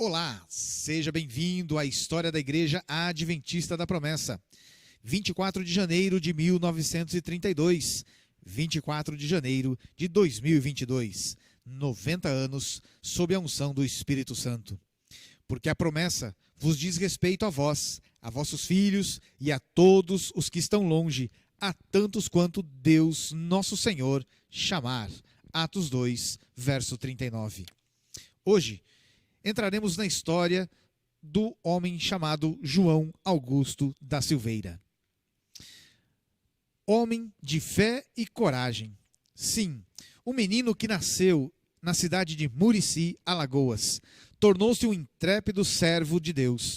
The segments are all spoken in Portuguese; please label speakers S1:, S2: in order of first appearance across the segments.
S1: Olá, seja bem-vindo à história da Igreja Adventista da Promessa. 24 de janeiro de 1932, 24 de janeiro de 2022, 90 anos sob a unção do Espírito Santo. Porque a promessa vos diz respeito a vós, a vossos filhos e a todos os que estão longe, a tantos quanto Deus, nosso Senhor, chamar. Atos 2, verso 39. Hoje, entraremos na história do homem chamado João Augusto da Silveira. Homem de fé e coragem. Sim, um menino que nasceu na cidade de Murici, Alagoas, tornou-se um intrépido servo de Deus.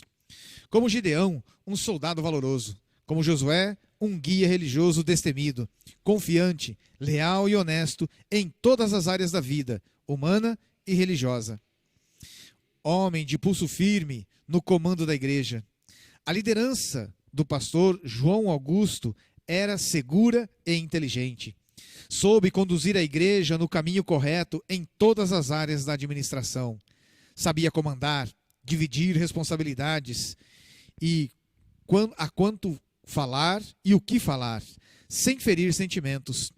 S1: Como Gideão, um soldado valoroso. Como Josué, um guia religioso destemido, confiante, leal e honesto em todas as áreas da vida, humana e religiosa. Homem de pulso firme no comando da igreja. A liderança do pastor João Augusto era segura e inteligente. Soube conduzir a igreja no caminho correto em todas as áreas da administração. Sabia comandar, dividir responsabilidades e a quanto falar e o que falar, sem ferir sentimentos.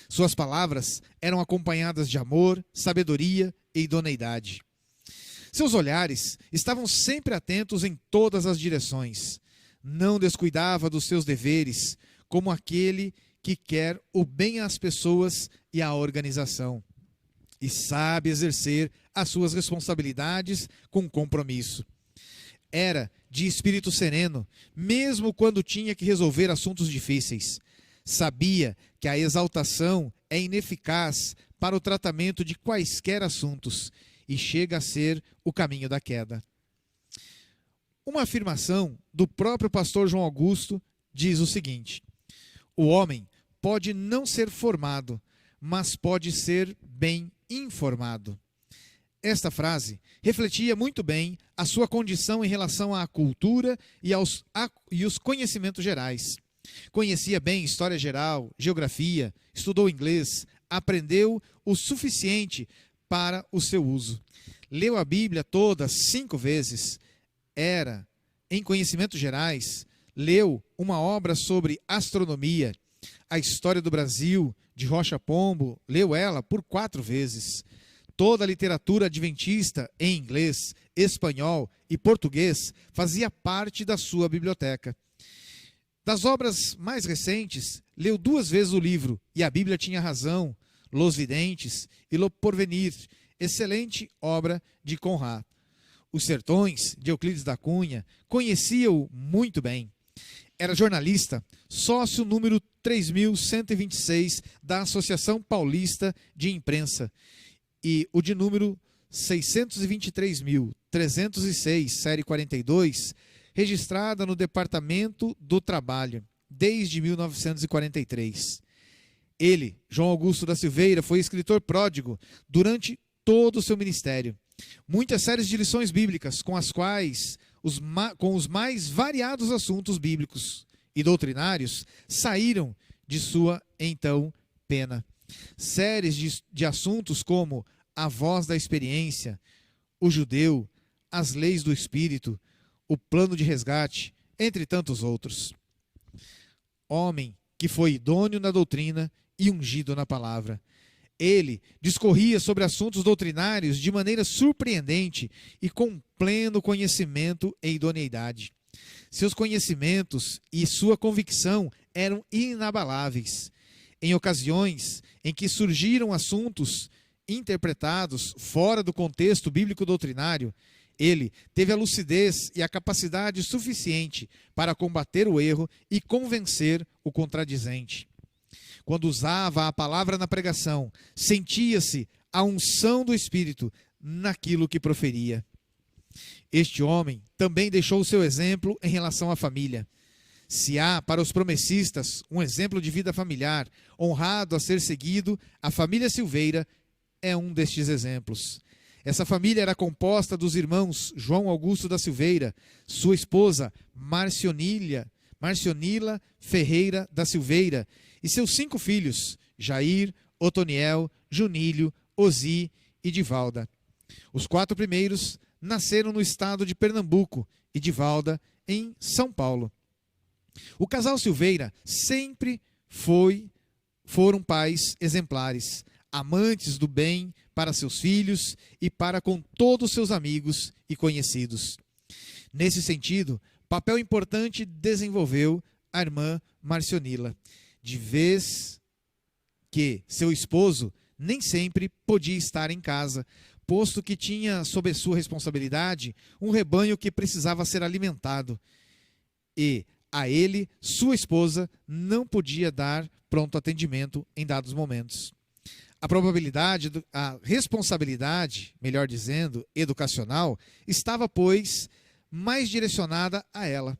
S1: Suas palavras eram acompanhadas de amor, sabedoria e idoneidade. Seus olhares estavam sempre atentos em todas as direções. Não descuidava dos seus deveres, como aquele que quer o bem às pessoas e à organização. E sabe exercer as suas responsabilidades com compromisso. Era de espírito sereno, mesmo quando tinha que resolver assuntos difíceis. Sabia que a exaltação é ineficaz para o tratamento de quaisquer assuntos e chega a ser o caminho da queda. Uma afirmação do próprio pastor João Augusto diz o seguinte: o homem pode não ser formado, mas pode ser bem informado. Esta frase refletia muito bem a sua condição em relação à cultura e os conhecimentos gerais. Conhecia bem história geral, geografia, estudou inglês, aprendeu o suficiente para o seu uso. Leu a Bíblia toda 5 vezes. Era, em conhecimentos gerais, leu uma obra sobre astronomia. A história do Brasil, de Rocha Pombo, leu ela por 4 vezes. Toda a literatura adventista em inglês, espanhol e português fazia parte da sua biblioteca. Das obras mais recentes, leu 2 vezes o livro E a Bíblia Tinha Razão, Los Videntes e Lo Porvenir, excelente obra de Conrad. Os Sertões, de Euclides da Cunha, conhecia-o muito bem. Era jornalista, sócio número 3126 da Associação Paulista de Imprensa e o de número 623.306, série 42, registrada no Departamento do Trabalho, desde 1943. Ele, João Augusto da Silveira, foi escritor pródigo durante todo o seu ministério. Muitas séries de lições bíblicas com as quais com os mais variados assuntos bíblicos e doutrinários saíram de sua, então, pena. Séries de assuntos como A Voz da Experiência, O Judeu, As Leis do Espírito, O Plano de Resgate, entre tantos outros. Homem que foi idôneo na doutrina e ungido na palavra. Ele discorria sobre assuntos doutrinários de maneira surpreendente e com pleno conhecimento e idoneidade. Seus conhecimentos e sua convicção eram inabaláveis. Em ocasiões em que surgiram assuntos interpretados fora do contexto bíblico doutrinário, ele teve a lucidez e a capacidade suficiente para combater o erro e convencer o contradizente. Quando usava a palavra na pregação, sentia-se a unção do Espírito naquilo que proferia. Este homem também deixou o seu exemplo em relação à família. Se há para os promessistas um exemplo de vida familiar honrado a ser seguido, a família Silveira é um destes exemplos. Essa família era composta dos irmãos João Augusto da Silveira, sua esposa Marcionila Ferreira da Silveira e seus 5 filhos, Jair, Otoniel, Junílio, Ozi e Divalda. Os 4 primeiros nasceram no estado de Pernambuco e Divalda, em São Paulo. O casal Silveira sempre foram pais exemplares, amantes do bem para seus filhos e para com todos seus amigos e conhecidos. Nesse sentido, papel importante desenvolveu a irmã Marcionila, de vez que seu esposo nem sempre podia estar em casa, posto que tinha sob sua responsabilidade um rebanho que precisava ser alimentado, e a ele, sua esposa, não podia dar pronto atendimento em dados momentos. A responsabilidade, melhor dizendo, educacional, estava, pois, mais direcionada a ela.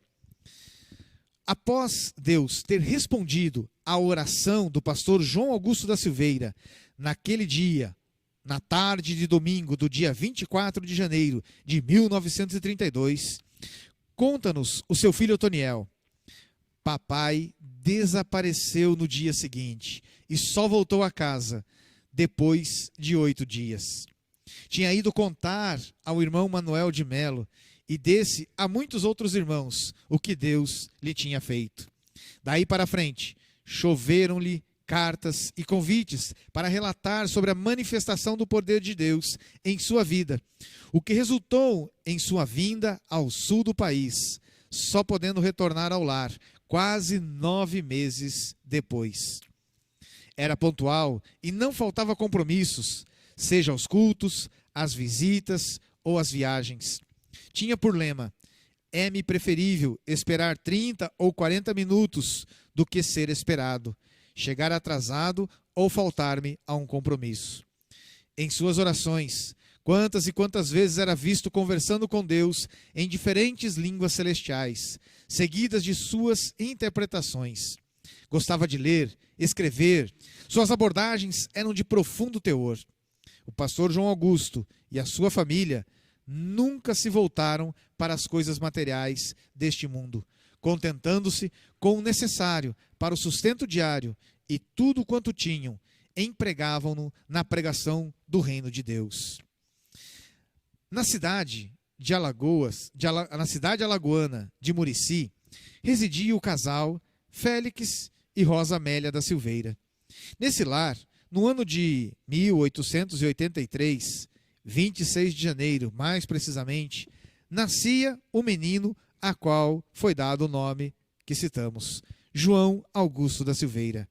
S1: Após Deus ter respondido à oração do pastor João Augusto da Silveira, naquele dia, na tarde de domingo do dia 24 de janeiro de 1932, conta-nos o seu filho Otoniel: papai desapareceu no dia seguinte e só voltou a casa depois de 8 dias. Tinha ido contar ao irmão Manuel de Melo e desse a muitos outros irmãos o que Deus lhe tinha feito. Daí para frente, choveram-lhe cartas e convites para relatar sobre a manifestação do poder de Deus em sua vida, o que resultou em sua vinda ao sul do país, só podendo retornar ao lar quase 9 meses depois. Era pontual e não faltava compromissos, seja aos cultos, às visitas ou às viagens. Tinha por lema: é-me preferível esperar 30 ou 40 minutos do que ser esperado, chegar atrasado ou faltar-me a um compromisso. Em suas orações, quantas e quantas vezes era visto conversando com Deus em diferentes línguas celestiais, seguidas de suas interpretações. Gostava de ler, escrever, suas abordagens eram de profundo teor. O pastor João Augusto e a sua família nunca se voltaram para as coisas materiais deste mundo, contentando-se com o necessário para o sustento diário, e tudo quanto tinham empregavam-no na pregação do reino de Deus. Na cidade alagoana de Murici, residia o casal Félix e Rosa Amélia da Silveira. Nesse lar, no ano de 1883, 26 de janeiro, mais precisamente, nascia o menino a qual foi dado o nome que citamos, João Augusto da Silveira,